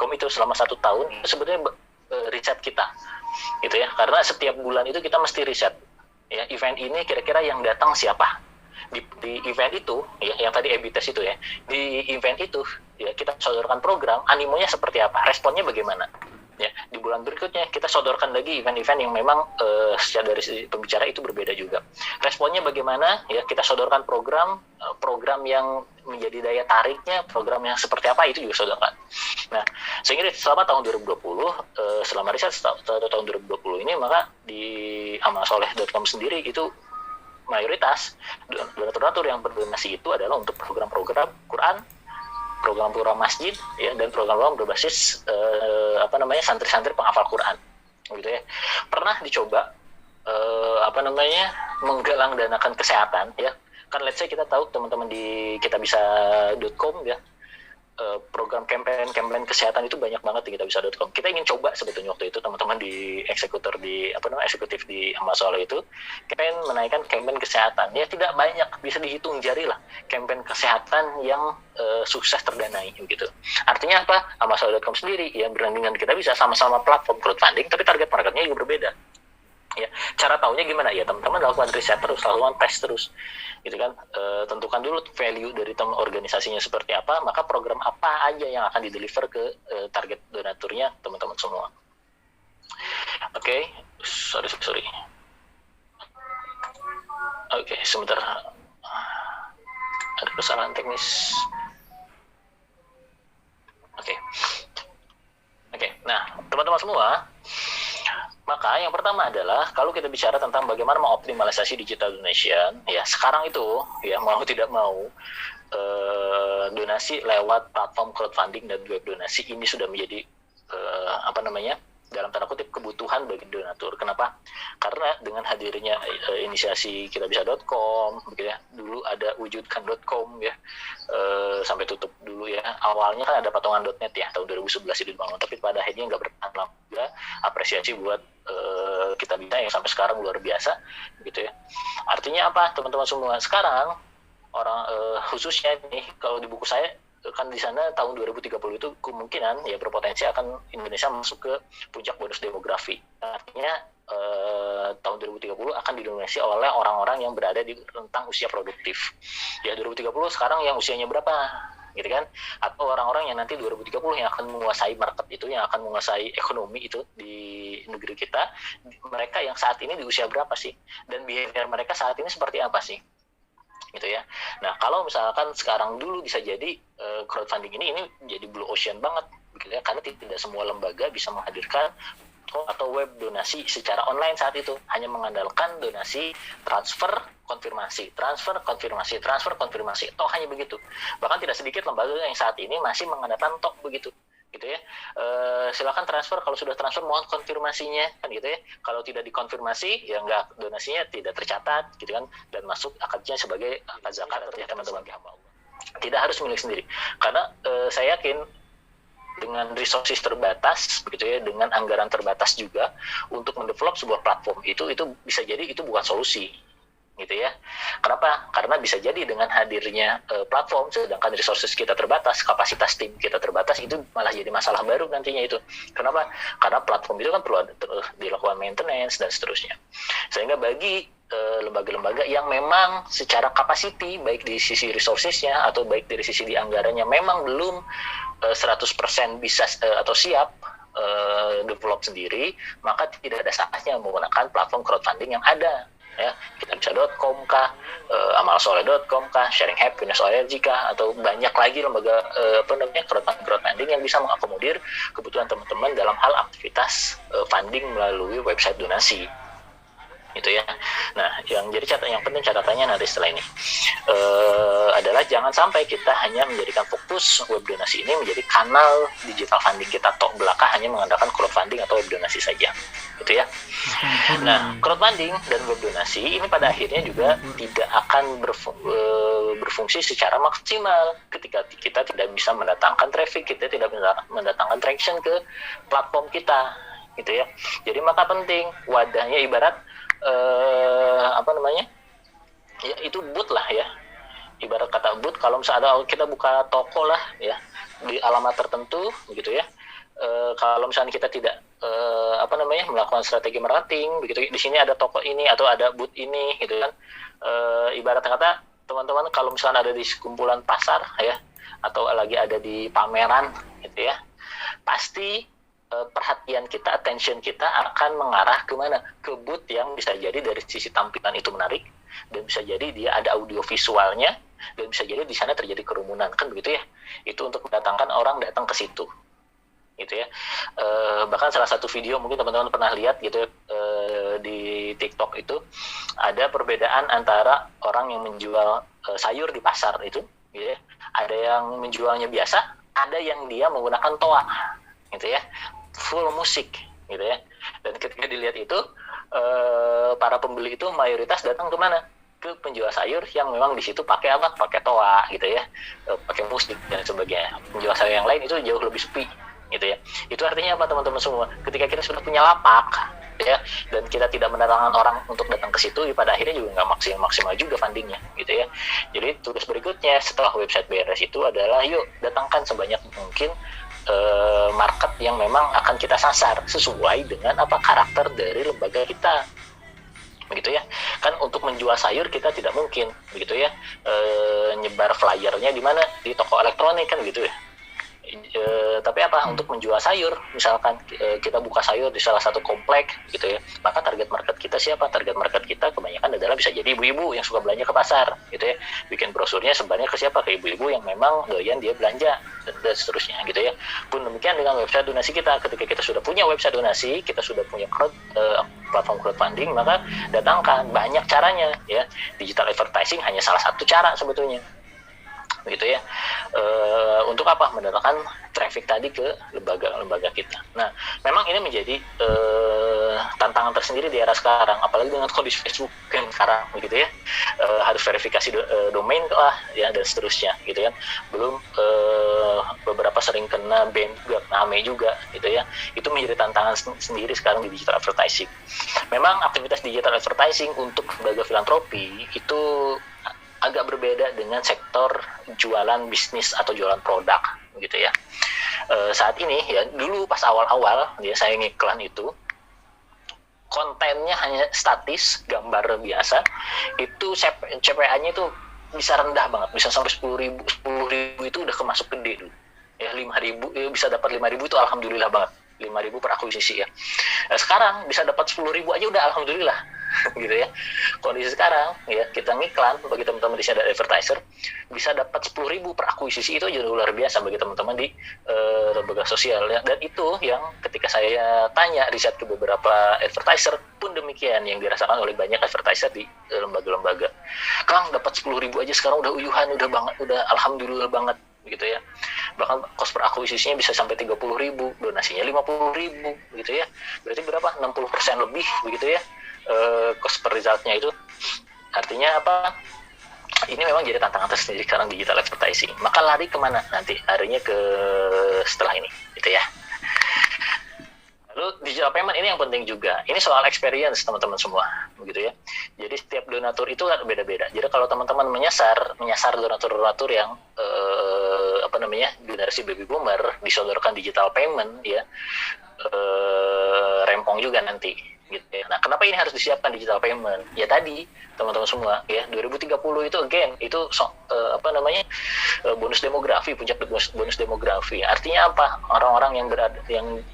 Datcom itu selama 1 tahun itu sebenarnya riset kita, gitu ya. Karena setiap bulan itu kita mesti riset, ya, event ini kira-kira yang datang siapa. Di event itu, ya, yang tadi A/B test itu ya, di event itu, ya, kita sodorkan program, animonya seperti apa, responnya bagaimana. Ya, di bulan berikutnya kita sodorkan lagi event-event yang memang secara dari sisi pembicara itu berbeda juga. Responnya bagaimana? Ya, kita sodorkan program yang menjadi daya tariknya, program yang seperti apa itu juga sodorkan. Nah, sehingga selama tahun 2020, selama riset tahun 2020 ini, maka di amalsoleh.com sendiri itu mayoritas donatur yang berdonasi itu adalah untuk program-program Quran, program-program masjid, ya, dan program-program berbasis santri-santri penghafal Quran, gitu ya. Pernah dicoba menggalang danakan kesehatan, ya. Kan let's say kita tahu teman-teman di kitabisa.com, ya, program campaign kesehatan itu banyak banget di kitabisa.com. Kita ingin coba sebetulnya waktu itu teman-teman di eksekutif di Amal Soleh itu campaign menaikkan campaign kesehatan. Ya, tidak banyak, bisa dihitung jari lah campaign kesehatan yang sukses terdanai gitu. Artinya apa? Amalsoleh.com sendiri yang berandingan kita bisa sama-sama platform crowdfunding, tapi target marketnya juga berbeda. Ya, cara tahunya gimana? Ya, teman-teman lakukan riset terus, lakukan tes terus, gitu kan. Tentukan dulu value dari organisasinya seperti apa, maka program apa aja yang akan dideliver ke target donaturnya teman-teman semua. Oke, sorry. Oke, sebentar, ada kesalahan teknis. Oke. Nah, teman-teman semua, maka yang pertama adalah kalau kita bicara tentang bagaimana mengoptimalisasi digital donation, ya sekarang itu, ya, mau tidak mau, donasi lewat platform crowdfunding dan web donasi ini sudah menjadi dalam tanda kutip kebutuhan bagi donatur. Kenapa? Karena dengan hadirnya inisiasi kitabisa.com, gitu ya. Dulu ada wujudkan.com, ya, sampai tutup dulu, ya. Awalnya kan ada patungan.net, ya, tahun 2011 itu dibangun, tapi pada akhirnya nggak bertahan lama juga. Apresiasi buat Kitabisa yang sampai sekarang luar biasa, gitu ya. Artinya apa, teman-teman semua? Sekarang orang khususnya nih, kalau di buku saya kan di sana tahun 2030 itu kemungkinan, ya, berpotensi akan Indonesia masuk ke puncak bonus demografi. Artinya tahun 2030 akan didominasi oleh orang-orang yang berada di rentang usia produktif. Ya, 2030 sekarang yang usianya berapa, gitu kan? Atau orang-orang yang nanti 2030 yang akan menguasai market itu, yang akan menguasai ekonomi itu di negeri kita, mereka yang saat ini di usia berapa sih? Dan behavior mereka saat ini seperti apa sih? Gitu ya. Nah, kalau misalkan sekarang dulu bisa jadi crowdfunding ini jadi blue ocean banget, gitu ya, karena tidak semua lembaga bisa menghadirkan atau web donasi secara online saat itu, hanya mengandalkan donasi transfer konfirmasi, toh hanya begitu. Bahkan tidak sedikit lembaga yang saat ini masih mengandalkan tok begitu, gitu ya. Silakan transfer, kalau sudah transfer mohon konfirmasinya, kan gitu ya. Kalau tidak dikonfirmasi, ya enggak, donasinya tidak tercatat, gitu kan, dan masuk akadnya sebagai zakat ya, teman-teman. Tidak harus milik sendiri, karena saya yakin dengan resources terbatas, begitu ya, dengan anggaran terbatas juga untuk mendevelop sebuah platform itu bisa jadi itu bukan solusi, gitu ya. Kenapa? Karena bisa jadi dengan hadirnya platform, sedangkan resources kita terbatas, kapasitas tim kita terbatas, itu malah jadi masalah baru nantinya itu. Kenapa? Karena platform itu kan perlu dilakukan maintenance dan seterusnya. Sehingga bagi lembaga-lembaga yang memang secara capacity, baik di sisi resourcesnya atau baik dari sisi di anggarannya memang belum 100% bisa atau siap develop sendiri, maka tidak ada salahnya menggunakan platform crowdfunding yang ada, ya. Kitabisa.com kah, amalsoleh.com kah, Sharing Happiness.org kah, atau banyak lagi lembaga crowdfunding yang bisa mengakomodir kebutuhan teman-teman dalam hal aktivitas funding melalui website donasi, gitu ya. Nah, yang penting catatannya nanti setelah ini adalah jangan sampai kita hanya menjadikan fokus web donasi ini menjadi kanal digital funding kita tok belaka hanya mengandalkan crowdfunding atau web donasi saja, gitu ya. Nah, crowdfunding dan web donasi ini pada akhirnya juga tidak akan berfungsi secara maksimal ketika kita tidak bisa mendatangkan traffic, kita tidak bisa mendatangkan traction ke platform kita, gitu ya. Jadi maka penting wadahnya ibarat ya itu booth lah, ya, ibarat kata booth. Kalau misalnya kita buka toko lah, ya, di alamat tertentu, gitu ya, kalau misalnya kita tidak melakukan strategi marketing begitu, di sini ada toko ini atau ada booth ini gitu kan, ibarat kata teman-teman kalau misalnya ada di kumpulan pasar ya atau lagi ada di pameran gitu ya, pasti perhatian kita, attention kita akan mengarah kemana? Ke booth yang bisa jadi dari sisi tampilan itu menarik, dan bisa jadi dia ada audio visualnya, dan bisa jadi di sana terjadi kerumunan, kan begitu ya. Itu untuk mendatangkan orang datang ke situ, gitu ya. Bahkan salah satu video mungkin teman-teman pernah lihat gitu di TikTok itu ada perbedaan antara orang yang menjual sayur di pasar itu, gitu ya. Ada yang menjualnya biasa, ada yang dia menggunakan toa, gitu ya, full musik, gitu ya. Dan ketika dilihat itu para pembeli itu mayoritas datang ke mana? Ke penjual sayur yang memang di situ pakai apa? Pakai toa, gitu ya, pakai musik dan sebagainya. Penjual sayur yang lain itu jauh lebih sepi, gitu ya. Itu artinya apa teman-teman semua? Ketika kita sudah punya lapak ya, dan kita tidak mendatangkan orang untuk datang ke situ, pada akhirnya juga nggak maksimal juga fundingnya, gitu ya. Jadi tugas berikutnya setelah website beres itu adalah yuk datangkan sebanyak mungkin market yang memang akan kita sasar sesuai dengan apa karakter dari lembaga kita, begitu ya. Kan untuk menjual sayur kita tidak mungkin begitu ya nyebar flyernya di mana, di toko elektronik kan gitu ya. Tapi apa, untuk menjual sayur misalkan kita buka sayur di salah satu komplek gitu ya, maka target market kita siapa? Target market kita kebanyakan adalah bisa jadi ibu-ibu yang suka belanja ke pasar gitu ya, bikin brosurnya sebenarnya ke siapa? Ke ibu-ibu yang memang doyan dia belanja dan seterusnya gitu ya. Pun demikian dengan website donasi kita, ketika kita sudah punya website donasi, kita sudah punya platform crowdfunding, maka datangkan, banyak caranya ya. Digital advertising hanya salah satu cara sebetulnya, begitu ya. Untuk apa? Mendatangkan traffic tadi ke lembaga-lembaga kita. Nah, memang ini menjadi tantangan tersendiri di era sekarang, apalagi dengan kondisi Facebook yang sekarang, begitu ya. Harus verifikasi domain lah, ya, dan seterusnya, gitu kan. Belum beberapa sering kena ban juga, rame juga, gitu ya. Itu menjadi tantangan sendiri sekarang di digital advertising. Memang aktivitas digital advertising untuk lembaga filantropi itu agak berbeda dengan sektor jualan bisnis atau jualan produk, gitu ya. Saat ini ya, dulu pas awal-awal ya saya ngiklan itu kontennya hanya statis, gambar biasa, itu CPA-nya itu bisa rendah banget, bisa sampai 10.000 itu udah kemasuk gede dulu. Ya 5.000 ya, bisa dapat 5.000 itu alhamdulillah banget. 5.000 per akuisisi ya. Sekarang bisa dapat 10.000 aja udah alhamdulillah, gitu ya. Kondisi sekarang ya, kita ngiklan bagi teman-teman di sini ada advertiser bisa dapat 10.000 per akuisisi, itu aja luar biasa bagi teman-teman di lembaga sosial ya. Dan itu yang ketika saya tanya riset ke beberapa advertiser pun demikian yang dirasakan oleh banyak advertiser di lembaga-lembaga. Kang, dapat 10.000 aja sekarang udah uyuhan, udah banget, udah alhamdulillah banget, gitu ya. Bahkan cost per akuisisinya bisa sampai 30.000, donasinya 50.000, gitu ya. Berarti berapa? 60% lebih, begitu ya. Cost per resultnya itu. Artinya apa? Ini memang jadi tantangan tersendiri sekarang digital advertising. Maka lari kemana? Nanti larinya ke setelah ini, gitu ya. Lalu digital payment ini yang penting juga. Ini soal experience teman-teman semua, begitu ya. Jadi setiap donatur itu kan beda-beda. Jadi kalau teman-teman menyasar donatur-donatur yang generasi baby boomer, disodorkan digital payment ya, rempong juga nanti, gitu ya. Nah, kenapa ini harus disiapkan digital payment? Ya tadi teman-teman semua ya, 2030 itu again itu bonus demografi, puncak bonus demografi. Artinya apa? Orang-orang yang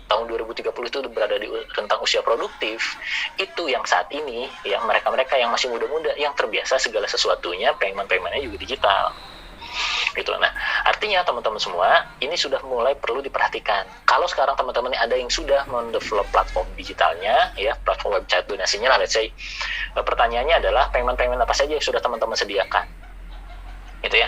tahun 2030 itu berada di rentang usia produktif, itu yang saat ini ya, mereka-mereka yang masih muda-muda yang terbiasa segala sesuatunya payment-paymentnya juga digital. Gitu. Nah, artinya teman-teman semua ini sudah mulai perlu diperhatikan. Kalau sekarang teman-teman ada yang sudah mendevelop platform digitalnya, ya platform website donasinya lah, let's say, pertanyaannya adalah payment-payment apa saja yang sudah teman-teman sediakan, gitu ya.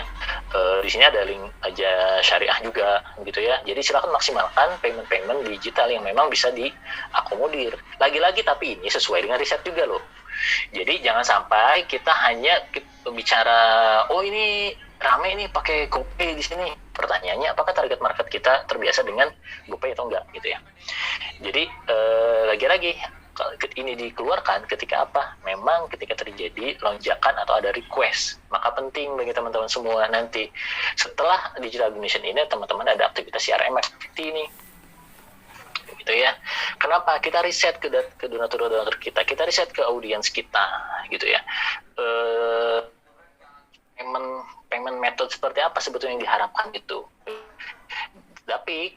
Di sini ada link aja syariah juga, gitu ya. Jadi silakan maksimalkan payment-payment digital yang memang bisa diakomodir. Lagi-lagi tapi ini sesuai dengan riset juga loh. Jadi jangan sampai kita hanya bicara, oh ini rame nih pakai GoPay di sini. Pertanyaannya, apakah target market kita terbiasa dengan GoPay atau enggak, gitu ya. Jadi lagi-lagi ini dikeluarkan ketika apa? Memang ketika terjadi lonjakan atau ada request. Maka penting bagi teman-teman semua nanti setelah digital donation ini teman-teman ada aktivitas CRM activity nih. gitu ya. Kenapa? Kita riset ke donatur-donatur kita riset ke audiens kita, gitu ya. Payment method seperti apa sebetulnya yang diharapkan itu. Tapi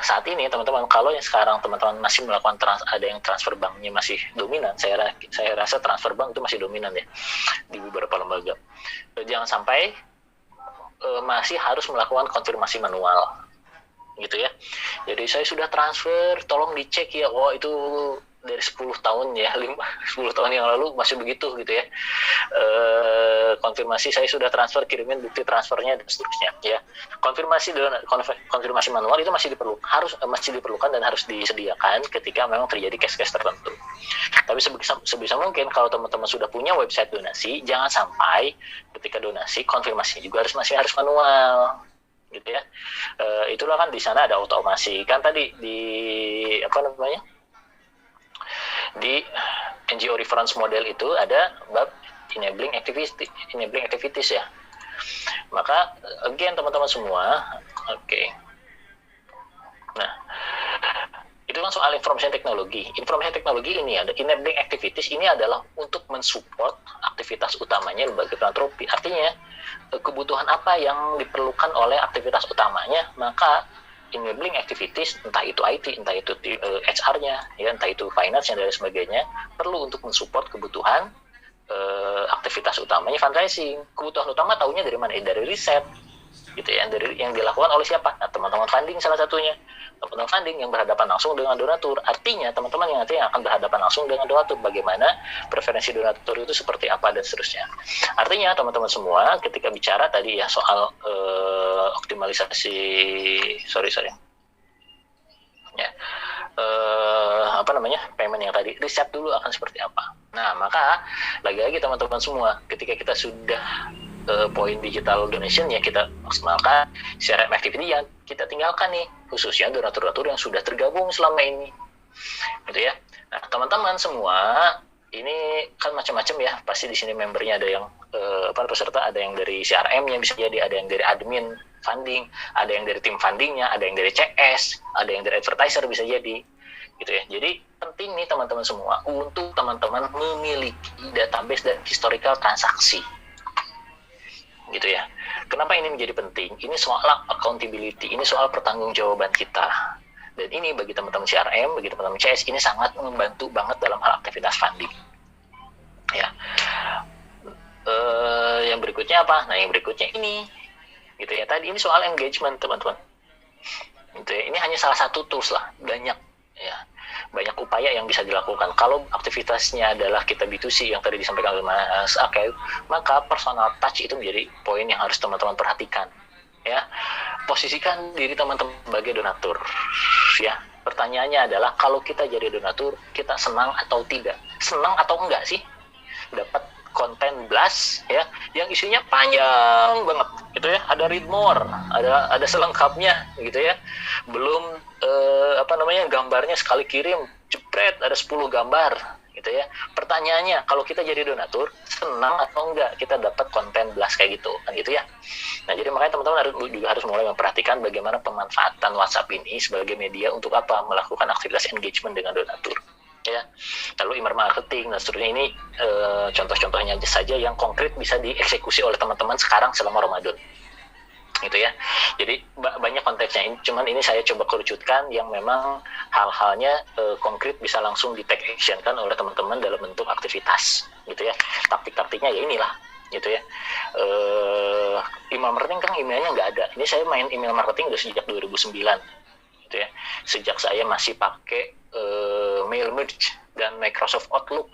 saat ini teman-teman, kalau yang sekarang teman-teman masih melakukan ada yang transfer banknya masih dominan, saya rasa transfer bank itu masih dominan ya di beberapa lembaga. Jangan sampai masih harus melakukan konfirmasi manual, gitu ya. Jadi saya sudah transfer, tolong dicek ya. Oh, itu dari 10 tahun ya, 10 tahun yang lalu masih begitu, gitu ya. Konfirmasi saya sudah transfer, kirimin bukti transfernya dan seterusnya ya. Konfirmasi manual itu masih diperlukan dan harus disediakan ketika memang terjadi case-case tertentu. Tapi sebisa mungkin kalau teman-teman sudah punya website donasi, jangan sampai ketika donasi konfirmasi juga masih harus manual, gitu ya. Itulah kan di sana ada otomasi kan tadi di di NGO reference model itu ada bab enabling activities ya. Maka again teman-teman semua, oke. Nah, itu kan soal information teknologi. Information teknologi ini ada enabling activities, ini adalah untuk mensupport aktivitas utamanya lembaga filantropi. Artinya kebutuhan apa yang diperlukan oleh aktivitas utamanya, maka enabling activities, entah itu IT, entah itu HR-nya, ya, entah itu finance dan sebagainya, perlu untuk mensupport kebutuhan aktivitas utamanya fundraising. Kebutuhan utama tahunya dari mana? Dari riset, gitu ya, dari yang dilakukan oleh siapa? Nah, teman-teman funding salah satunya. Teman-teman funding yang berhadapan langsung dengan donatur. Artinya teman-teman yang nanti akan berhadapan langsung dengan donatur, bagaimana preferensi donatur itu seperti apa dan seterusnya. Artinya teman-teman semua ketika bicara tadi ya soal optimalisasi, ya, payment yang tadi, riset dulu akan seperti apa. Nah, maka lagi-lagi teman-teman semua, ketika kita sudah poin digital donation ya kita maksimalkan, CRM activity yang kita tinggalkan nih, khususnya donatur-donatur yang sudah tergabung selama ini, gitu ya. Nah, teman-teman semua, ini kan macam-macam ya, pasti di sini membernya ada yang peserta, ada yang dari CRM-nya bisa jadi, ada yang dari admin funding, ada yang dari tim fundingnya, ada yang dari CS, ada yang dari advertiser bisa jadi, gitu ya. Jadi penting nih teman-teman semua untuk teman-teman memiliki database dan historical transaksi, gitu ya. Kenapa ini menjadi penting? Ini soal accountability, ini soal pertanggungjawaban kita. Dan ini bagi teman-teman CRM, bagi teman-teman CS, ini sangat membantu banget dalam hal aktivitas funding. Ya. Yang berikutnya apa? Nah, yang berikutnya ini, gitu ya. Tadi ini soal engagement, teman-teman. Gitu ya. Ini hanya salah satu tools lah, banyak ya. Banyak upaya yang bisa dilakukan. Kalau aktivitasnya adalah kita B2C yang tadi disampaikan oleh Mas Akil, maka personal touch itu menjadi poin yang harus teman-teman perhatikan. Ya, posisikan diri teman-teman sebagai donatur. Ya, pertanyaannya adalah kalau kita jadi donatur, kita senang atau tidak? Senang atau enggak sih dapat konten blast ya yang isinya panjang banget gitu ya, ada read more, ada selengkapnya gitu ya, belum gambarnya sekali kirim jepret ada 10 gambar gitu ya. Pertanyaannya, kalau kita jadi donatur, senang atau enggak kita dapat konten blast kayak gitu kan, gitu ya. Nah, jadi makanya teman-teman harus mulai memperhatikan bagaimana pemanfaatan WhatsApp ini sebagai media untuk apa? Melakukan aktivitas engagement dengan donatur. Ya, lalu email marketing dan seterusnya, ini contoh-contohnya aja saja yang konkret bisa dieksekusi oleh teman-teman sekarang selama Ramadan, gitu ya. Jadi banyak konteksnya, cuman ini saya coba kerucutkan yang memang hal-halnya konkret bisa langsung di take action kan oleh teman-teman dalam bentuk aktivitas, gitu ya. Taktik-taktiknya ya inilah, gitu ya. Email marketing kan emailnya nggak ada. Ini saya main email marketing udah sejak 2009, gitu ya. Sejak saya masih pakai Mail Merge dan Microsoft Outlook,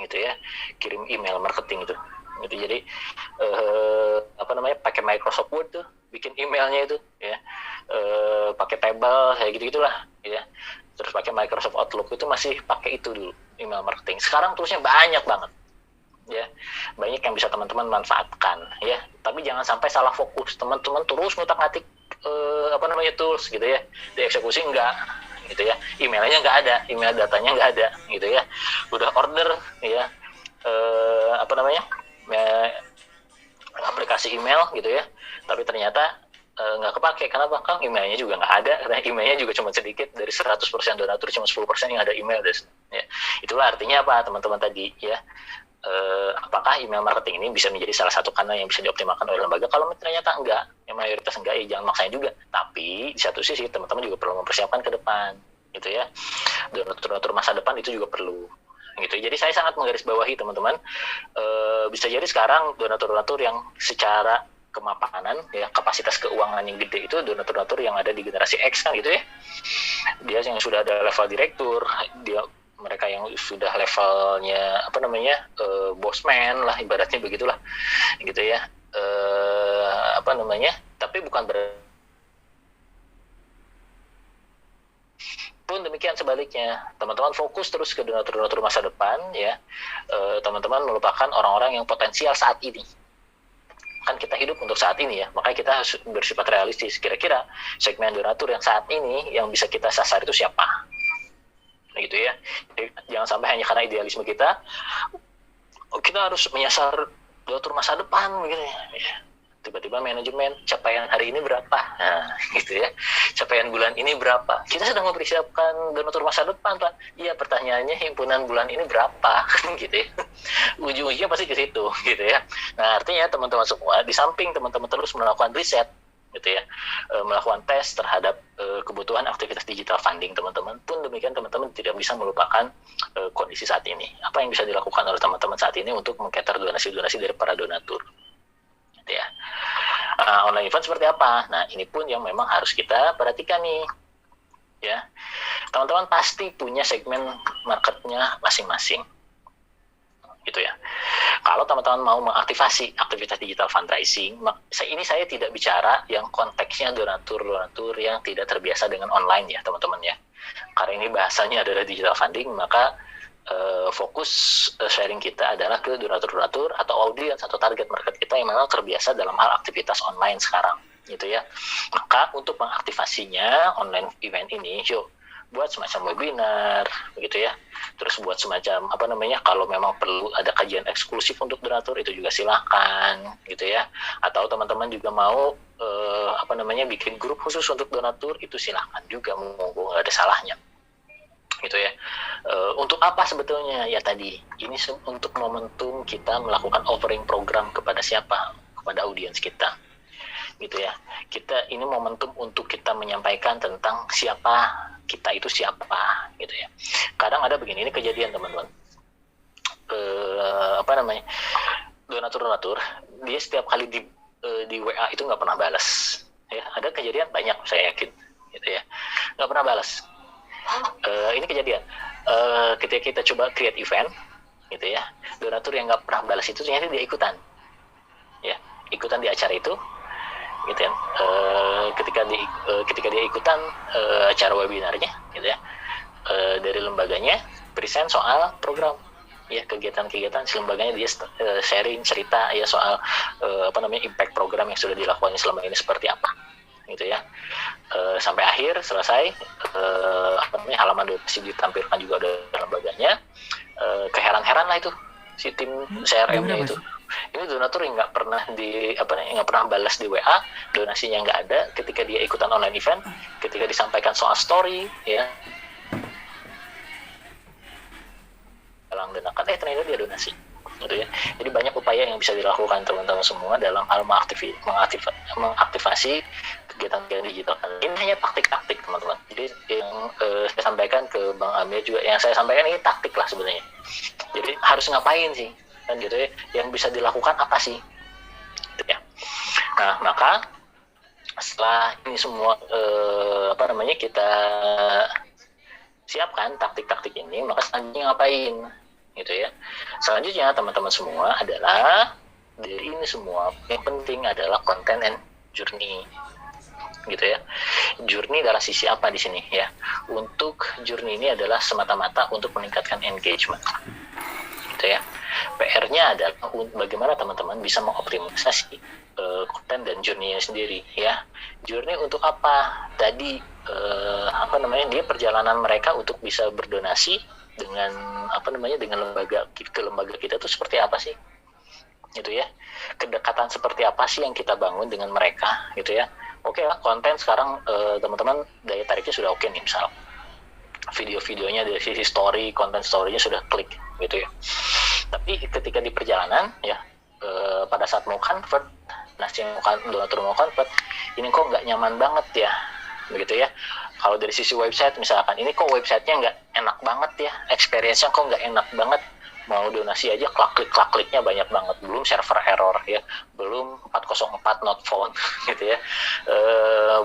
gitu ya, kirim email marketing itu, gitu. Jadi pakai Microsoft Word tuh bikin emailnya itu ya, pakai table kayak gitu gitulah ya. Terus pakai Microsoft Outlook itu masih pakai itu dulu email marketing. Sekarang terusnya banyak banget ya, banyak yang bisa teman-teman manfaatkan ya. Tapi jangan sampai salah fokus, teman-teman terus ngutak-ngatik tools gitu ya, dieksekusi enggak, gitu ya. Emailnya nggak ada, email datanya nggak ada, gitu ya. Udah order ya, aplikasi email gitu ya, tapi ternyata nggak kepake. Kenapa? Kang, emailnya juga nggak ada, karena emailnya juga cuma sedikit. Dari 100% donatur cuma 10% yang ada email. Ya. Itulah artinya apa, teman-teman tadi ya. Apakah email marketing ini bisa menjadi salah satu kanal yang bisa dioptimalkan oleh lembaga? Kalau ternyata enggak, yang mayoritas enggak, ya jangan maksain juga. Tapi di satu sisi teman-teman juga perlu mempersiapkan ke depan, gitu ya. Donatur masa depan itu juga perlu, gitu. Jadi saya sangat menggarisbawahi teman-teman, bisa jadi sekarang donatur-donatur yang secara kemapanan ya, kapasitas keuangan yang gede itu donatur-donatur yang ada di generasi X kan, gitu ya. Dia yang sudah ada level direktur, mereka yang sudah levelnya bosman lah, ibaratnya begitulah, gitu ya. Tapi bukan pun demikian sebaliknya, teman-teman fokus terus ke donatur-donatur masa depan ya. Teman-teman melupakan orang-orang yang potensial saat ini. Kan kita hidup untuk saat ini ya, makanya kita harus bersifat realistis. Kira-kira segmen donatur yang saat ini yang bisa kita sasar itu siapa, gitu ya. Jadi, jangan sampai hanya karena idealisme kita harus menyasar donatur masa depan gitu ya. Tiba-tiba manajemen capaian hari ini berapa, nah gitu ya, capaian bulan ini berapa, kita sedang mempersiapkan donatur masa depan, Pak. Iya, pertanyaannya himpunan bulan ini berapa, gitu ya. Ujung-ujungnya pasti ke situ, gitu ya. Nah, artinya teman-teman semua, di samping teman-teman terus melakukan riset, gitu ya, melakukan tes terhadap kebutuhan aktivitas digital funding teman-teman, pun demikian teman-teman tidak bisa melupakan kondisi saat ini. Apa yang bisa dilakukan oleh teman-teman saat ini untuk mengcater donasi-donasi dari para donatur, gitu ya. Online event seperti apa? Nah, ini pun yang memang harus kita perhatikan nih, ya. Teman-teman pasti punya segmen marketnya masing-masing, gitu ya. Kalau teman-teman mau mengaktifasi aktivitas digital fundraising, ini saya tidak bicara yang konteksnya donatur-donatur yang tidak terbiasa dengan online ya, teman-teman ya. Karena ini bahasanya adalah digital funding, maka fokus sharing kita adalah ke donatur-donatur atau audiens atau target market kita yang memang terbiasa dalam hal aktivitas online sekarang, gitu ya. Maka untuk mengaktifasinya online event ini, yuk buat semacam webinar, begitu ya. Terus buat semacam kalau memang perlu ada kajian eksklusif untuk donatur, itu juga silahkan, gitu ya. Atau teman-teman juga mau bikin grup khusus untuk donatur, itu silahkan juga, monggo, nggak ada salahnya, gitu ya. Untuk apa sebetulnya? Ya tadi, ini untuk momentum kita melakukan offering program kepada siapa? Kepada audiens kita, gitu ya. Ini momentum untuk kita menyampaikan tentang siapa kita itu siapa, gitu ya. Kadang ada begini, ini kejadian teman-teman. Donatur-donatur, dia setiap kali di WA itu nggak pernah balas. Ya, ada kejadian banyak, saya yakin, gitu ya. Nggak pernah balas. Ini kejadian ketika kita coba create event, gitu ya, donatur yang nggak pernah balas itu ternyata dia ikutan di acara itu, gitu ya. Ketika dia ikutan acara webinarnya, gitu ya, dari lembaganya present soal program ya, kegiatan-kegiatan si lembaganya, dia sharing cerita ya soal impact program yang sudah dilakukan selama ini seperti apa, gitu ya. Sampai akhir selesai, halaman donasi ditampilkan juga ada lembaganya. Keheran-heran lah itu si tim CRM-nya itu. Ini donatur yang nggak pernah balas di WA, donasinya nggak ada. Ketika dia ikutan online event, ketika disampaikan soal story, ya, ternyata dia donasi, gitu ya. Jadi banyak upaya yang bisa dilakukan teman-teman semua dalam hal mengaktifasi kegiatan digital. Ini hanya taktik-taktik teman-teman. Jadi yang saya sampaikan ke Bang Amir juga, yang saya sampaikan ini taktik lah sebenarnya. Jadi harus ngapain sih, kan gitu ya? Yang bisa dilakukan apa sih? Gitu ya. Nah, maka setelah ini semua kita siapkan taktik-taktik ini, maka selanjutnya ngapain? Gitu ya. Selanjutnya teman-teman semua adalah dari ini semua yang penting adalah content and journey, gitu ya. Journey adalah sisi apa di sini ya? Untuk journey ini adalah semata-mata untuk meningkatkan engagement, gitu ya. PR-nya adalah bagaimana teman-teman bisa mengoptimalisasi konten dan journey-nya sendiri ya. Journey untuk apa? Tadi dia perjalanan mereka untuk bisa berdonasi dengan dengan lembaga kita itu seperti apa sih, gitu ya. Kedekatan seperti apa sih yang kita bangun dengan mereka, gitu ya. Oke lah, konten sekarang teman-teman daya tariknya sudah oke nih, misal video-videonya dari sisi story, konten story-nya sudah klik gitu ya. Tapi ketika di perjalanan ya, pada saat mau convert, nah si donatur mau convert, ini kok nggak nyaman banget ya, begitu ya. Kalau dari sisi website misalkan, ini kok websitenya nggak enak banget ya, experience-nya kok nggak enak banget, mau donasi aja klik-kliknya banyak banget, belum server error ya, belum 404 not found gitu ya,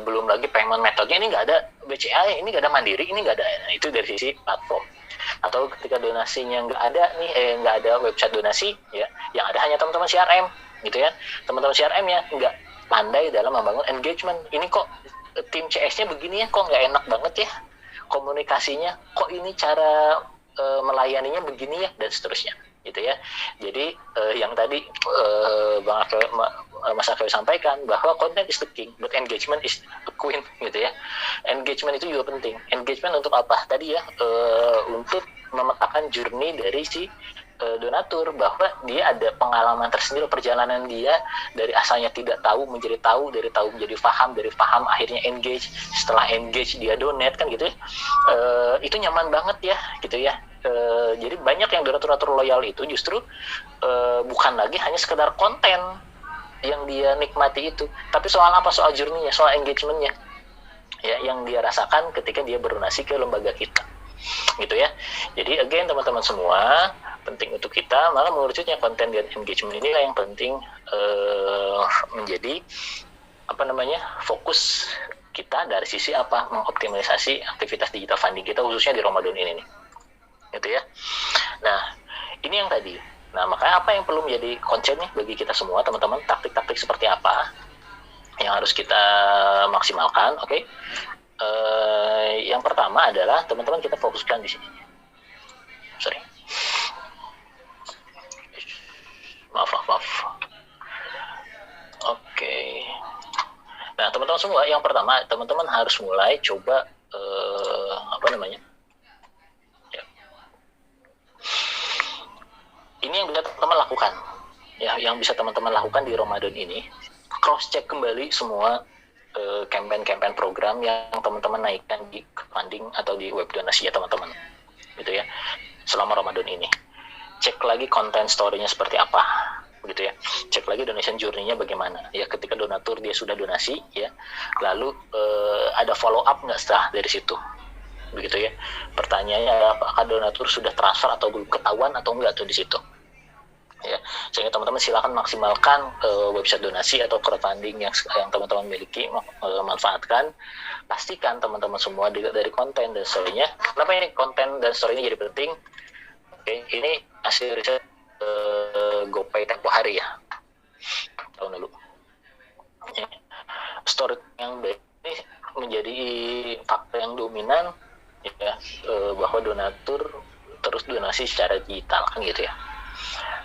belum lagi payment methodenya ini nggak ada BCA, ini nggak ada Mandiri, ini nggak ada. Nah, itu dari sisi platform. Atau ketika donasinya nggak ada nih, nggak ada website donasi ya, yang ada hanya teman-teman CRM gitu ya, teman-teman CRM ya nggak pandai dalam membangun engagement. Ini kok tim CS-nya begini ya, kok nggak enak banget ya komunikasinya, kok ini cara melayaninya begini ya, dan seterusnya gitu ya. Jadi yang tadi Bang Akel, Mas Akel sampaikan bahwa content is the king, but engagement is the queen gitu ya. Engagement itu juga penting. Engagement untuk apa? Tadi ya, untuk memetakan journey dari si donatur, bahwa dia ada pengalaman tersendiri, perjalanan dia dari asalnya tidak tahu menjadi tahu, dari tahu menjadi paham, dari paham akhirnya engage, setelah engage dia donate kan gitu ya. Itu nyaman banget ya gitu ya. Jadi banyak yang donatur loyal itu justru bukan lagi hanya sekedar konten yang dia nikmati itu, tapi soal apa, soal journey-nya, soal engagement-nya ya, yang dia rasakan ketika dia berdonasi ke lembaga kita gitu ya. Jadi again teman-teman semua, penting untuk kita malah mengerucutnya konten dan engagement inilah yang penting menjadi fokus kita dari sisi apa, mengoptimalisasi aktivitas digital funding kita khususnya di Ramadan ini nih gitu ya. Nah ini yang tadi. Nah makanya apa yang perlu menjadi concern nih bagi kita semua teman-teman, taktik-taktik seperti apa yang harus kita maksimalkan. Oke. Yang pertama adalah teman-teman kita fokuskan di sini. Sorry. Maaf. Oke. Nah, teman-teman semua, yang pertama teman-teman harus mulai coba Ya. Ini yang bisa teman-teman lakukan. Ya, yang bisa teman-teman lakukan di Ramadan ini, cross check kembali semua campaign program yang teman-teman naikkan di funding atau di web donasi ya teman-teman. Gitu ya. Selama Ramadan ini. Cek lagi konten story-nya seperti apa, begitu ya. Cek lagi donation journey-nya bagaimana. Ya ketika donatur dia sudah donasi ya, lalu ada follow up nggak setelah dari situ, begitu ya. Pertanyaannya apakah donatur sudah transfer atau belum, ketahuan atau enggak tuh di situ. Ya, sehingga teman-teman silakan maksimalkan website donasi atau crowdfunding yang teman-teman miliki, manfaatkan. Pastikan teman-teman semua dari konten dan story-nya. Kenapa ini konten dan story-nya jadi penting? Oke, ini hasil riset GoPay tempo hari ya, tahun lalu. Ya. Story yang baik ini menjadi faktor yang dominan ya, bahwa donatur terus donasi secara digital kan gitu ya.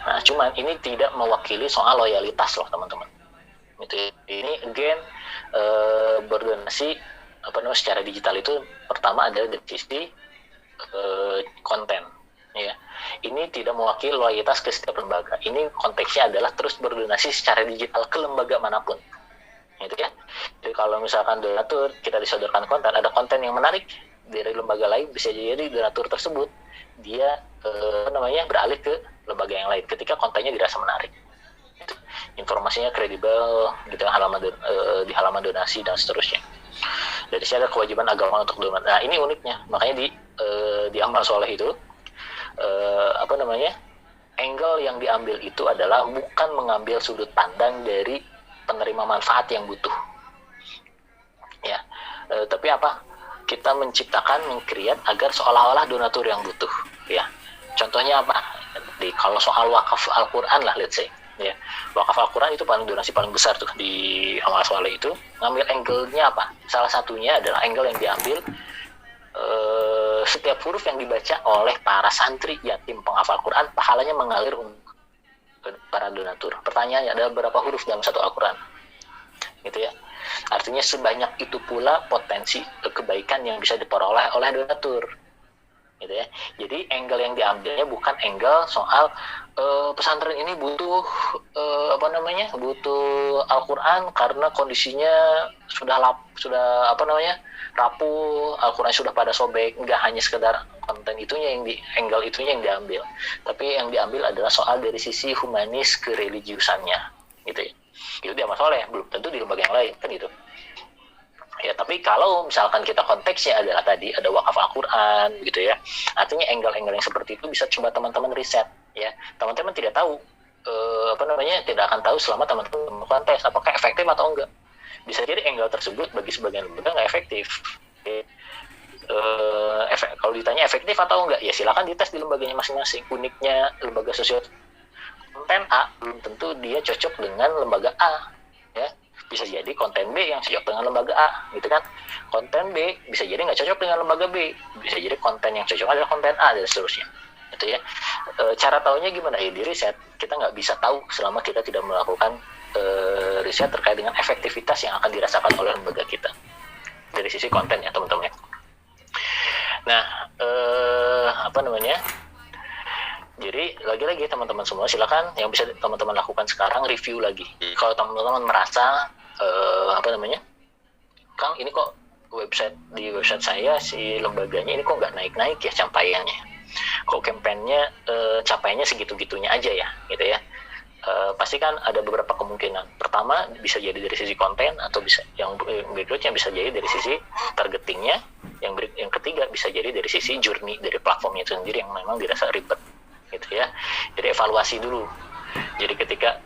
Nah, cuman ini tidak mewakili soal loyalitas loh teman-teman. Itu ini again berdonasi secara digital itu pertama adalah dari sisi konten. Ya, ini tidak mewakili loyalitas ke setiap lembaga. Ini konteksnya adalah terus berdonasi secara digital ke lembaga manapun. Gitu ya. Jadi kalau misalkan donatur kita disodorkan konten, ada konten yang menarik dari lembaga lain, bisa jadi donatur tersebut dia beralih ke lembaga yang lain ketika kontennya dirasa menarik. Gitu. Informasinya kredibel gitu, di halaman donasi dan seterusnya. Dari sini ada kewajiban agama untuk donasi. Nah, ini uniknya. Makanya di amal soleh itu angle yang diambil itu adalah bukan mengambil sudut pandang dari penerima manfaat yang butuh ya, tapi kita menciptakan, meng-create agar seolah-olah donatur yang butuh ya. Contohnya apa? Kalau soal wakaf Al-Quran lah, let's say ya, wakaf Al-Quran itu donasi paling besar tuh di amal soleh itu. Ngambil angle-nya apa? Salah satunya adalah angle yang diambil setiap huruf yang dibaca oleh para santri yatim penghafal Quran pahalanya mengalir untuk para donatur. Pertanyaannya, ada berapa huruf dalam satu Al-Quran? Gitu ya. Artinya sebanyak itu pula potensi kebaikan yang bisa diperoleh oleh donatur. gitu ya. Jadi angle yang diambilnya bukan angle soal pesantren ini butuh butuh Al-Quran karena kondisinya sudah rapuh, Al-Quran sudah pada sobek. Nggak hanya sekedar konten itunya angle itunya yang diambil, tapi yang diambil adalah soal dari sisi humanis kereligiusannya, gitu ya. Itu dia masalah ya, belum tentu di lembaga yang lain kan gitu. Ya, tapi kalau misalkan kita konteksnya adalah tadi ada wakaf Al-Quran gitu ya, artinya angle-angle yang seperti itu bisa coba teman-teman riset ya. Teman-teman tidak tahu tidak akan tahu selama teman-teman melakukan tes apakah efektif atau enggak. Bisa jadi angle tersebut bagi sebagian lembaga nggak efektif. Kalau ditanya efektif atau enggak, ya silakan dites di lembaganya masing-masing. Uniknya lembaga sosial konten A belum tentu dia cocok dengan lembaga A ya. Bisa jadi konten B yang cocok dengan lembaga A, gitu kan. Konten B bisa jadi nggak cocok dengan lembaga B. Bisa jadi konten yang cocok adalah konten A, dan seterusnya. Gitu ya. Cara taunya gimana? Ya di riset. Kita nggak bisa tahu selama kita tidak melakukan riset terkait dengan efektivitas yang akan dirasakan oleh lembaga kita. Dari sisi konten ya, teman-teman. Nah, jadi lagi-lagi teman-teman semua silakan yang bisa teman-teman lakukan sekarang review lagi. Jadi, kalau teman-teman merasa Kang ini kok di website saya si lembaganya ini kok nggak naik-naik ya capaiannya, kok kampanyenya capaiannya segitu-gitunya aja ya gitu ya. Pasti kan ada beberapa kemungkinan. Pertama bisa jadi dari sisi konten, atau bisa yang berikutnya bisa jadi dari sisi targetingnya, yang ketiga bisa jadi dari sisi journey dari platformnya itu sendiri yang memang dirasa ribet gitu ya. Jadi evaluasi dulu. Jadi ketika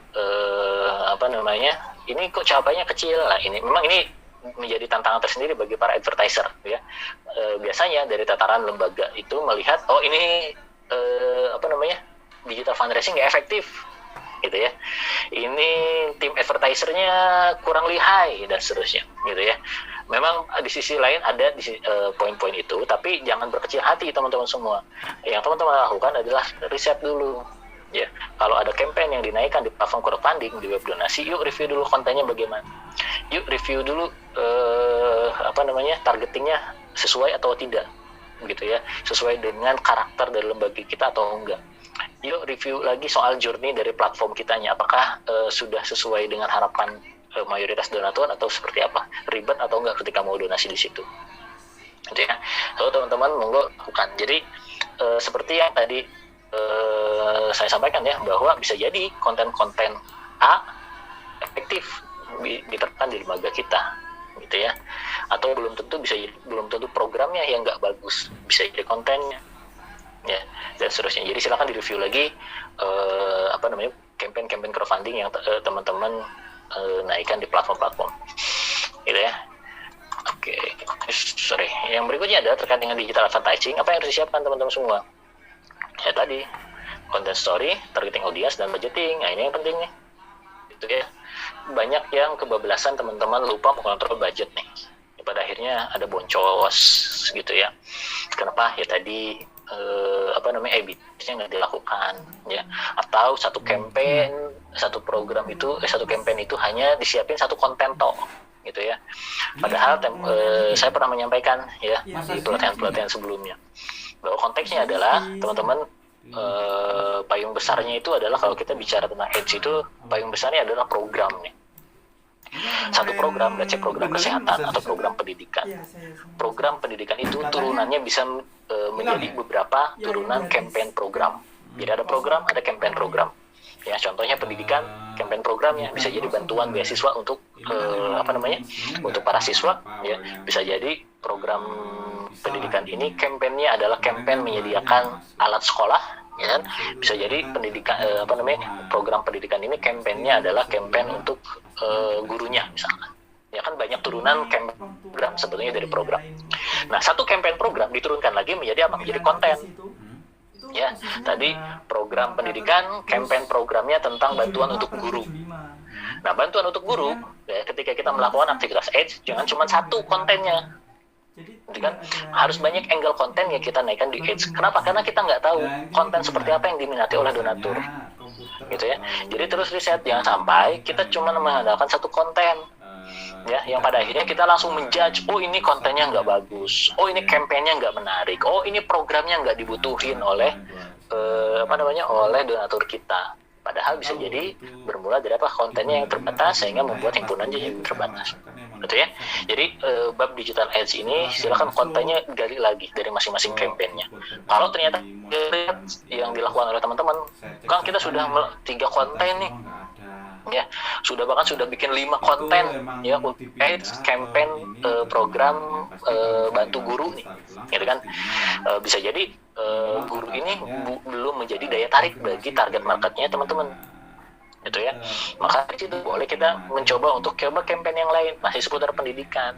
ini kok capaiannya kecil, lah ini memang ini menjadi tantangan tersendiri bagi para advertiser ya. Biasanya dari tataran lembaga itu melihat ini digital fundraising nggak efektif gitu ya, ini tim advertisernya kurang lihai dan seterusnya gitu ya. Memang di sisi lain ada poin-poin itu, tapi jangan berkecil hati teman-teman semua. Yang teman-teman lakukan adalah riset dulu ya. Kalau ada campaign yang dinaikkan di platform crowdfunding, di web donasi, yuk review dulu kontennya bagaimana, yuk review dulu targetingnya sesuai atau tidak gitu ya, sesuai dengan karakter dari lembaga kita atau enggak. Yuk review lagi soal journey dari platform kitanya, apakah sudah sesuai dengan harapan mayoritas donatur atau seperti apa, ribet atau enggak ketika mau donasi di situ gitu ya. So teman-teman monggo lakukan. Jadi seperti yang tadi saya sampaikan ya, bahwa bisa jadi konten-konten A efektif diterapkan di lembaga kita gitu ya, atau belum tentu programnya yang nggak bagus, bisa jadi kontennya ya, dan seterusnya. Jadi silakan direview lagi campaign crowdfunding yang teman-teman naikkan di platform-platform gitu ya. Oke, sorry. Yang berikutnya ada terkait dengan digital advertising. Apa yang harus disiapkan teman-teman semua? Ya tadi, content story, targeting audience, dan budgeting. Nah ini yang penting nih gitu ya. Banyak yang kebablasan teman-teman, lupa mengontrol budget nih. Pada akhirnya ada boncos gitu ya. Kenapa? Ya tadi A/B-nya nggak dilakukan ya, atau satu campaign itu hanya disiapin satu konten toh gitu ya. Padahal saya pernah menyampaikan ya di pelatihan sebelumnya bahwa konteksnya adalah teman-teman, payung besarnya itu adalah, kalau kita bicara tentang ads itu payung besarnya adalah program nih. Satu program, let's say program kesehatan atau program pendidikan. Program pendidikan itu turunannya bisa menjadi beberapa turunan campaign program. Jadi ada program, ada campaign program. Ya, contohnya pendidikan, campaign programnya bisa jadi bantuan beasiswa untuk untuk para siswa. Ya, bisa jadi program pendidikan ini campaignnya adalah campaign menyediakan alat sekolah. Ya, bisa jadi program pendidikan ini campaignnya adalah campaign untuk gurunya misalkan. Ya kan banyak turunan campaign program sebetulnya dari program. Nah, satu campaign program diturunkan lagi menjadi apa? Menjadi konten. Ya, tadi program pendidikan, campaign programnya tentang bantuan untuk guru. Nah, bantuan untuk guru, ya, ketika kita melakukan aktivitas ads, jangan cuma satu kontennya. Jadi kan harus banyak angle konten yang kita naikkan di ads. Kenapa? Karena kita nggak tahu konten seperti apa yang diminati oleh donatur, gitu ya. Jadi terus riset, jangan sampai kita cuma mengandalkan satu konten. ya, yang pada akhirnya kita langsung menjudge, oh ini kontennya nggak bagus, oh ini kampanyenya nggak menarik, oh ini programnya nggak dibutuhin oleh oleh donatur kita. Padahal bisa jadi bermula dari kontennya yang terbatas sehingga membuat himpunannya yang terbatas, gitu ya. Jadi bab digital ads ini silakan kontennya gali lagi dari masing-masing kampanyenya. Kalau ternyata yang dilakukan oleh teman-teman, kan kita sudah 3 konten nih, ya bahkan sudah bikin 5 konten ya untuk ads campaign program bantu guru nih, gitu kan. Bisa jadi guru ini belum menjadi daya tarik bagi target marketnya teman-teman, gitu ya. Maka itu boleh kita mencoba untuk coba campaign yang lain masih seputar pendidikan,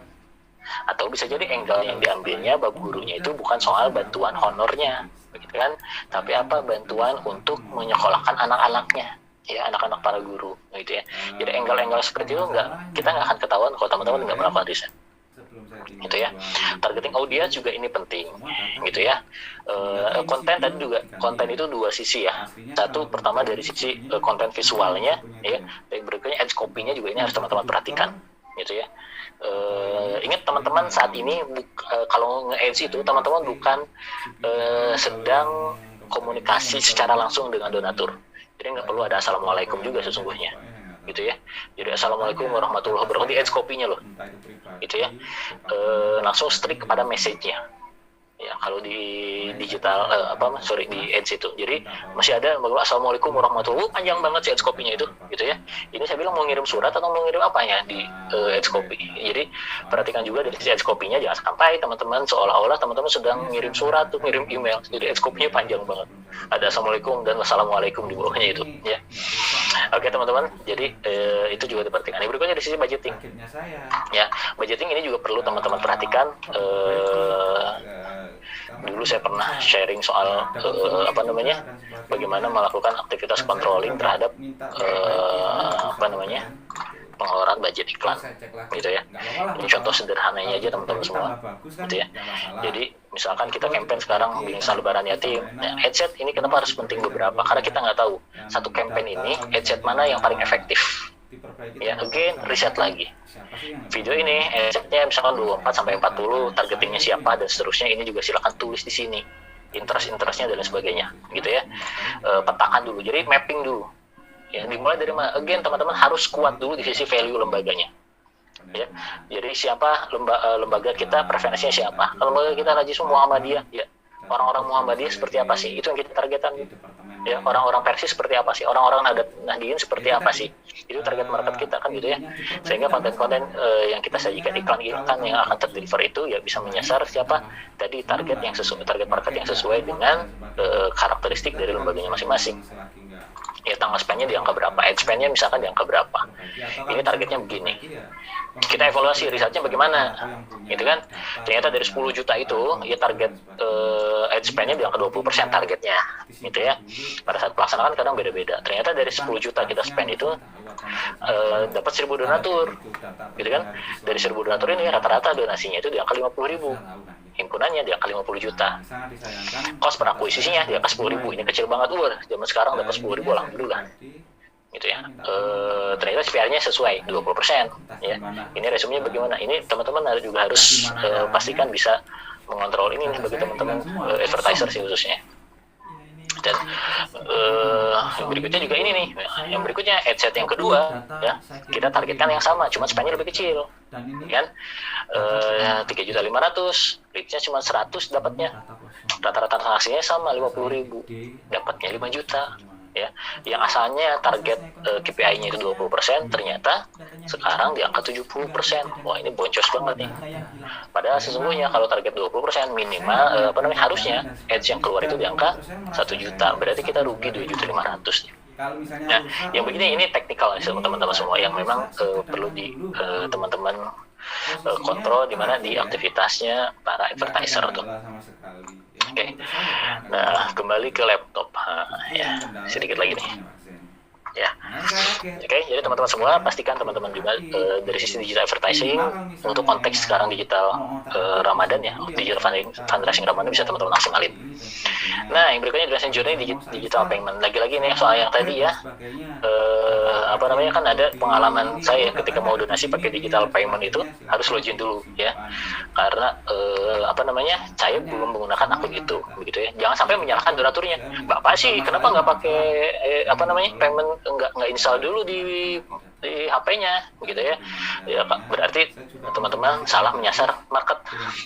atau bisa jadi angle yang diambilnya bab gurunya itu bukan soal bantuan honornya, begitu kan, tapi bantuan untuk menyekolahkan anak-anaknya, ya, anak-anak para guru, gitu ya. Jadi angle-angle seperti itu kita nggak akan ketahuan kalau teman-teman nggak melakukan riset, gitu ya. Targeting audiens juga ini penting, gitu ya. Konten tadi juga, konten itu 2 sisi ya. Satu, pertama dari sisi konten visualnya, ya. Dan berikutnya ads copy-nya juga ini harus teman-teman perhatikan, gitu ya. Ingat teman-teman, saat ini kalau nge-ads itu teman-teman bukan sedang komunikasi secara langsung dengan donatur. Jadi nggak perlu ada assalamualaikum juga sesungguhnya, gitu ya. Jadi assalamualaikum warahmatullahi wabarakatuh di ads copy-nya loh, gitu ya. Langsung strict kepada message-nya, ya. Kalau di digital di ads itu, jadi masih ada assalamualaikum warahmatullahi wabarakatuh, panjang banget sih ads copy-nya itu, gitu ya. Ini saya bilang mau ngirim surat atau mau ngirim apa ya di ads copy. Jadi perhatikan juga dari ads copy-nya, jangan sampai teman-teman seolah-olah teman-teman sedang ngirim surat atau ngirim email. Jadi ads copy-nya panjang banget, ada assalamualaikum dan wassalamualaikum di bawahnya itu, ya. Oke teman-teman, jadi itu juga diperhatikan. Yang berikutnya di sisi budgeting, ya. Budgeting ini juga perlu teman-teman perhatikan. Dulu saya pernah sharing soal bagaimana melakukan aktivitas controlling terhadap pengeluaran budget iklan, gitu ya. Ini contoh sederhananya aja teman-teman semua, gitu ya. Jadi misalkan kita campaign sekarang bingkisan lebaran yatim, nah, headset ini kenapa harus penting beberapa? Karena kita nggak tahu satu campaign ini headset mana yang paling efektif. Ya, again, riset lagi. Video ini headsetnya misalkan 24-40, targetingnya siapa dan seterusnya, ini juga silakan tulis di sini. Interest-interestnya dan sebagainya, gitu ya. Petakan dulu, jadi mapping dulu. Ya, dimulai dari mana? Again, teman-teman harus kuat dulu di sisi value lembaganya. Ya, jadi siapa lembaga kita, preferensinya siapa? Kalau lembaga kita Rajism Muhammadiyah, ya, orang-orang Muhammadiyah seperti apa sih? Itu yang kita targetan. Ya, orang-orang Persis seperti apa sih? Orang-orang Nahdien seperti apa sih? Itu target market kita kan, gitu ya. Sehingga konten-konten yang kita sajikan, iklan-iklan yang akan terdeliver itu ya bisa menyasar siapa tadi target market yang sesuai dengan karakteristik dari lembaganya masing-masing. Ya, tanggal spend-nya di angka berapa, ad spend-nya misalkan di angka berapa. Ini targetnya begini. Kita evaluasi risetnya bagaimana, gitu kan. Ternyata dari 10 juta itu, ya target ad spend-nya di angka 20% targetnya, gitu ya. Pada saat pelaksanaan kadang beda-beda. Ternyata dari 10 juta kita spend itu dapat 1.000 donatur, gitu kan. Dari 1.000 donatur ini rata-rata donasinya itu di angka 50.000. Himpunannya di angka 50 juta. Kos per akuisisinya di angka 10.000. Ini kecil banget, zaman sekarang dapat 10.000, alhamdulillah. Gitu ya. Ternyata CPR-nya sesuai 20%. Ya. Ini resumenya bagaimana? Ini teman-teman juga harus pastikan bisa mengontrol ini nih bagi teman-teman advertiser sih khususnya. Dan yang berikutnya juga ini nih, yang berikutnya adset yang kedua, ya kita targetkan yang sama, cuma spend-nya lebih kecil, kan? 3.500.000, reach-nya cuma 100 dapatnya, rata-rata transaksinya sama 50.000, dapatnya 5 juta. Ya, yang asalnya target KPI-nya itu 20%, ternyata sekarang di angka 70%. Wah, ini boncos banget nih. Padahal sesungguhnya kalau target 20% minimal harusnya ads yang keluar itu di angka 1 juta. Berarti kita rugi 2.500.000. Nah, yang begini ini teknikal teman-teman semua yang memang perlu di teman-teman kontrol di mana di aktivitasnya para advertiser tuh. Oke. Nah, kembali ke laptop. Ya, sedikit lagi nih. ya. Oke, jadi teman-teman semua pastikan teman-teman juga dari sisi digital advertising untuk konteks sekarang digital Ramadan ya, digital fundraising Ramadan bisa teman-teman maksimalin. Nah, yang berikutnya donation journey digital payment. Lagi-lagi nih soal yang tadi ya, kan ada pengalaman saya ketika mau donasi pakai digital payment itu harus login dulu ya, karena saya belum menggunakan akun itu, begitu ya. Jangan sampai menyalahkan donaturnya. Bapak sih kenapa nggak pakai payment, nggak install dulu di HP-nya, gitu ya. Ya berarti teman-teman salah menyasar market,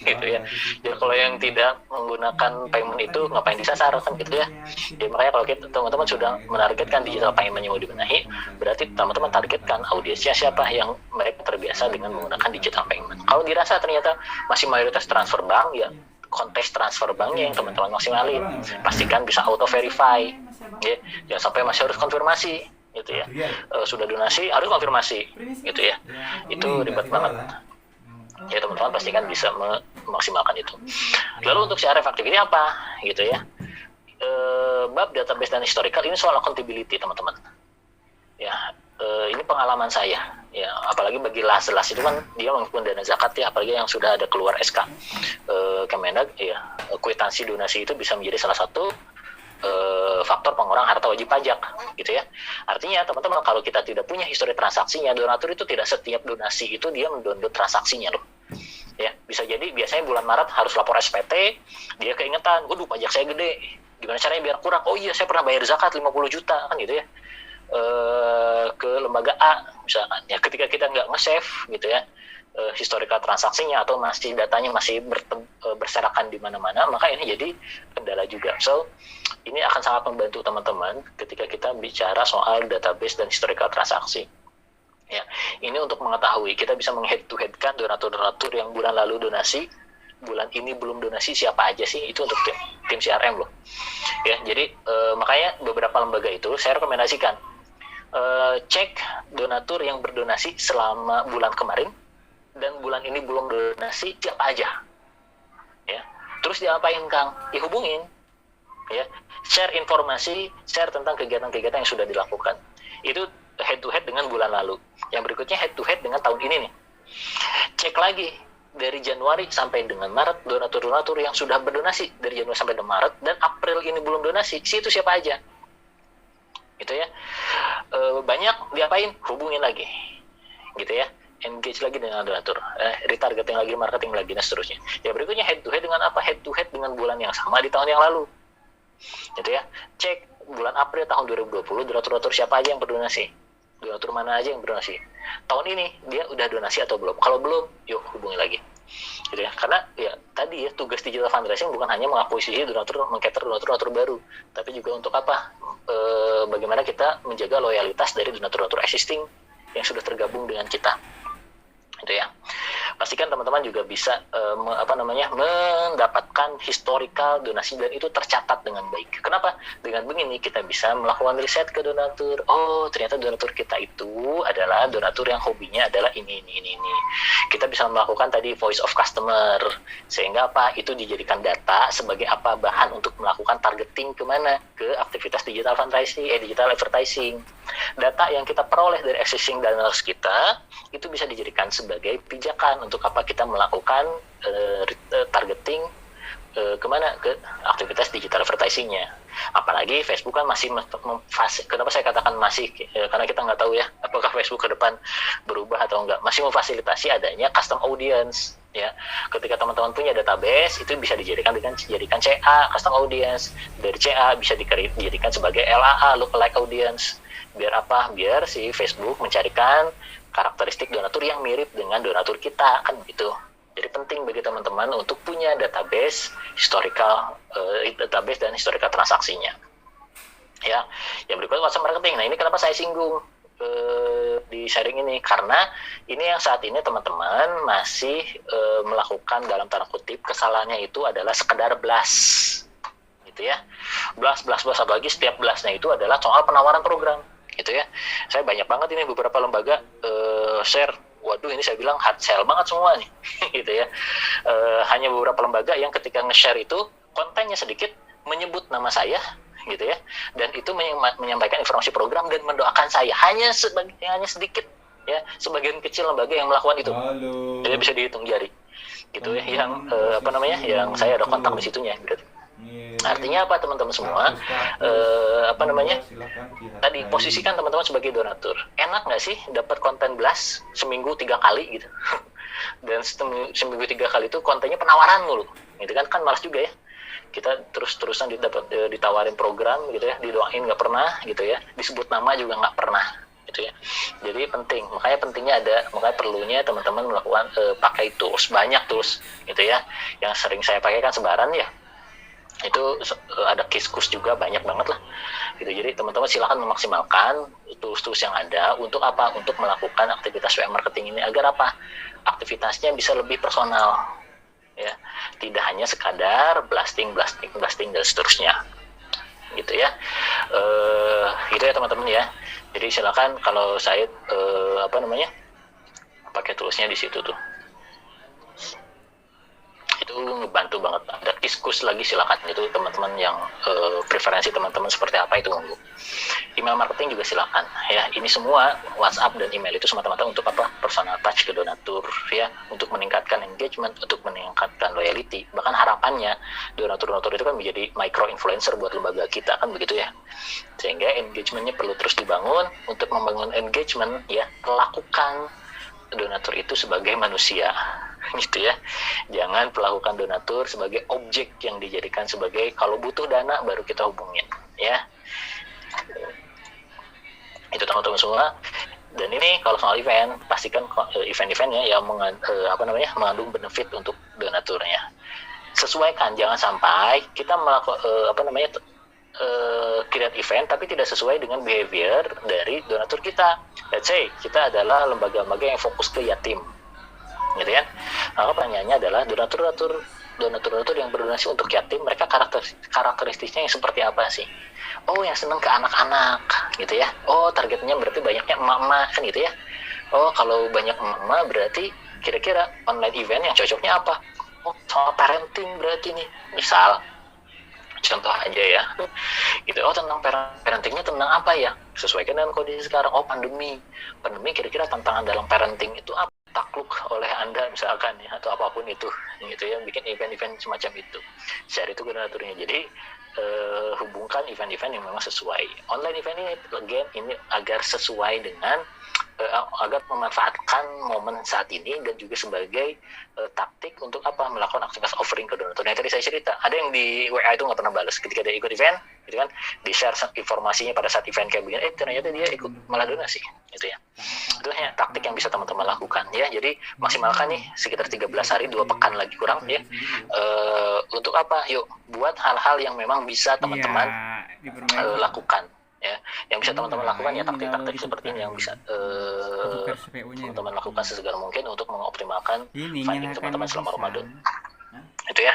gitu ya. Jadi kalau yang tidak menggunakan payment itu ngapain disasar kan, gitu ya. Jadi makanya kalau teman-teman sudah menargetkan digital payment yang mau dibenahi, berarti teman-teman targetkan audiensnya siapa yang mereka terbiasa dengan menggunakan digital payment. Kalau dirasa ternyata masih mayoritas transfer bank, ya konteks transfer banknya yang teman-teman maksimalin. Pastikan bisa auto verify, ya. Jangan sampai masih harus konfirmasi, gitu ya. Sudah donasi harus konfirmasi, gitu ya. Itu ribet banget. Ya teman-teman pastikan bisa memaksimalkan itu. Lalu untuk CRF activity apa, gitu ya. Bab database dan historical ini soal accountability teman-teman. Ya, ini pengalaman saya. Ya, apalagi bagi las-las itu kan dia menghimpun dana zakat ya, apalagi yang sudah ada keluar SK Kemendag, ya, kwitansi donasi itu bisa menjadi salah satu faktor pengurang harta wajib pajak, gitu ya. Artinya teman-teman kalau kita tidak punya histori transaksinya, donatur itu tidak setiap donasi itu dia mendownload transaksinya loh. Ya, bisa jadi biasanya bulan Maret harus lapor SPT, dia keingetan, waduh pajak saya gede, gimana caranya biar kurang? Oh iya, saya pernah bayar zakat 50 juta kan, gitu ya. Ke lembaga A misalkan ya, ketika kita nggak nge-save gitu ya historical transaksinya atau masih datanya masih berserakan di mana-mana, maka ini jadi kendala juga. So ini akan sangat membantu teman-teman ketika kita bicara soal database dan historical transaksi ya. Ini untuk mengetahui kita bisa meng-head to head-kan donatur-donatur yang bulan lalu donasi, bulan ini belum donasi siapa aja sih, itu untuk tim CRM loh ya. Jadi makanya beberapa lembaga itu saya rekomendasikan cek donatur yang berdonasi selama bulan kemarin dan bulan ini belum donasi siapa aja ya. Terus diapain Kang? Ya hubungin ya, share informasi, share tentang kegiatan-kegiatan yang sudah dilakukan. Itu head to head dengan bulan lalu. Yang berikutnya head to head dengan tahun ini nih. Cek lagi dari Januari sampai dengan Maret donatur-donatur yang sudah berdonasi dari Januari sampai dengan Maret dan April ini belum donasi, itu siapa aja, gitu ya. Banyak diapain? Hubungin lagi, gitu ya. Engage lagi dengan donatur, retargeting lagi, marketing lagi, dan seterusnya. Ya berikutnya head to head dengan apa? Head to head dengan bulan yang sama di tahun yang lalu, gitu ya. Cek bulan April tahun 2020 donatur-donatur siapa aja yang berdonasi, donatur mana aja yang berdonasi. Tahun ini dia udah donasi atau belum? Kalau belum, yuk hubungi lagi, gitu ya. Karena ya tadi ya, tugas digital fundraising bukan hanya mengakuisisi donatur, mengcater donatur baru, tapi juga untuk apa? Bagaimana kita menjaga loyalitas dari donatur-donatur existing yang sudah tergabung dengan kita, gitu ya. Pastikan teman-teman juga bisa mendapatkan historical donasi dan itu tercatat dengan baik. Kenapa? Dengan begini kita bisa melakukan riset ke donatur. Oh, ternyata donatur kita itu adalah donatur yang hobinya adalah ini. Kita bisa melakukan tadi voice of customer, sehingga apa? Itu dijadikan data sebagai apa? Bahan untuk melakukan targeting kemana? Ke aktivitas digital fundraising, digital advertising. Data yang kita peroleh dari existing donors kita itu bisa dijadikan sebagai pijakan untuk apa kita melakukan targeting kemana, ke aktivitas digital advertisingnya. Apalagi Facebook kan masih kenapa saya katakan masih, karena kita nggak tahu ya apakah Facebook ke depan berubah atau enggak, masih memfasilitasi adanya custom audience ya. Ketika teman-teman punya database itu bisa dijadikan CA, custom audience. Dari CA bisa dijadikan sebagai LAA, lookalike audience. Biar apa? Biar si Facebook mencarikan karakteristik donatur yang mirip dengan donatur kita, kan gitu. Jadi penting bagi teman-teman untuk punya database database dan historical transaksinya. Ya, yang berikut WhatsApp marketing. Nah, ini kenapa saya singgung di sharing ini, karena ini yang saat ini teman-teman masih melakukan dalam tanda kutip kesalahannya itu adalah sekedar blast, gitu ya. Blast, apalagi setiap blastnya itu adalah soal penawaran program, gitu ya. Saya banyak banget ini beberapa lembaga share, waduh ini saya bilang hard sell banget semua nih gitu ya. Hanya beberapa lembaga yang ketika nge-share itu kontennya sedikit menyebut nama saya gitu ya, dan itu menyampaikan informasi program dan mendoakan saya, hanya sedikit ya, sebagian kecil lembaga yang melakukan itu. Jadi bisa dihitung jari gitu ya, yang yang saya ada kontak di situnya gitu. Artinya apa teman-teman semua? Tadi posisikan teman-teman sebagai donatur. Enak nggak sih dapat konten blast seminggu 3 kali gitu? Dan seminggu 3 kali itu kontennya penawaran mulu, gitu kan malas juga ya. Kita terus-terusan ditawarin program gitu ya, didoain nggak pernah gitu ya, disebut nama juga nggak pernah gitu ya. Jadi makanya perlunya teman-teman melakukan pakai tools, banyak tools gitu ya. Yang sering saya pakai kan Sebaran ya, itu ada Kiskus juga, banyak banget lah gitu. Jadi teman-teman silakan memaksimalkan tools-tools yang ada untuk apa? Untuk melakukan aktivitas WA marketing ini agar apa? Aktivitasnya bisa lebih personal ya, tidak hanya sekadar blasting dan seterusnya gitu ya. Gitu ya teman-teman ya. Jadi silakan, kalau saya pakai toolsnya di situ tuh, itu ngebantu banget. Ada Kiskus lagi, silakan, itu teman-teman yang preferensi teman-teman seperti apa itu monggo. Email marketing juga silakan ya. Ini semua WhatsApp dan email itu semata-mata untuk apa? Personal touch ke donatur ya, untuk meningkatkan engagement, untuk meningkatkan loyalty. Bahkan harapannya donatur-donatur itu kan menjadi micro influencer buat lembaga kita, kan begitu ya. Sehingga engagementnya perlu terus dibangun. Untuk membangun engagement ya, lakukan donatur itu sebagai manusia gitu ya. Jangan perlakukan donatur sebagai objek yang dijadikan sebagai kalau butuh dana baru kita hubungin ya. Itu teman-teman semua. Dan ini kalau soal event, pastikan event-eventnya yang mengandung benefit untuk donaturnya. Sesuaikan, jangan sampai kita melakukan create event tapi tidak sesuai dengan behavior dari donatur kita. Let's say kita adalah lembaga-lembaga yang fokus ke yatim gitu kan. Maka pertanyaannya adalah donatur yang berdonasi untuk yatim, mereka karakteristiknya yang seperti apa sih? Oh, yang senang ke anak-anak gitu ya. Oh, targetnya berarti banyaknya emak-emak kan gitu ya. Oh, kalau banyak emak-emak berarti kira-kira online event yang cocoknya apa? Oh, soal parenting berarti nih, misal contoh aja ya gitu. Oh, tentang parentingnya tentang apa ya, sesuaikan dengan kondisi sekarang. Oh, pandemi kira-kira tantangan dalam parenting itu apa, takluk oleh Anda misalkan ya, atau apapun itu gitu ya, bikin event-event semacam itu, share itu ke donaturnya. Jadi hubungkan event-event yang memang sesuai. Online event ini again ini agar sesuai dengan agar memanfaatkan momen saat ini dan juga sebagai taktik untuk apa? Melakukan aktivitas offering ke donatur. Yang tadi saya cerita, ada yang di WA itu nggak pernah balas ketika dia ikut event, gitu kan? Di share informasinya pada saat event kayak begini, ternyata dia ikut malah donasi, gitu ya. Itu hanya taktik yang bisa teman-teman lakukan ya. Jadi maksimalkan nih sekitar 13 hari, 2 pekan lagi kurang ya. Untuk apa? Yuk buat hal-hal yang memang bisa teman-teman lakukan. Ya, yang bisa teman-teman lakukan ya taktik-taktik seperti ini yang bisa teman-teman lakukan sesegera mungkin untuk mengoptimalkan funding teman-teman selama Ramadan. Itu ya.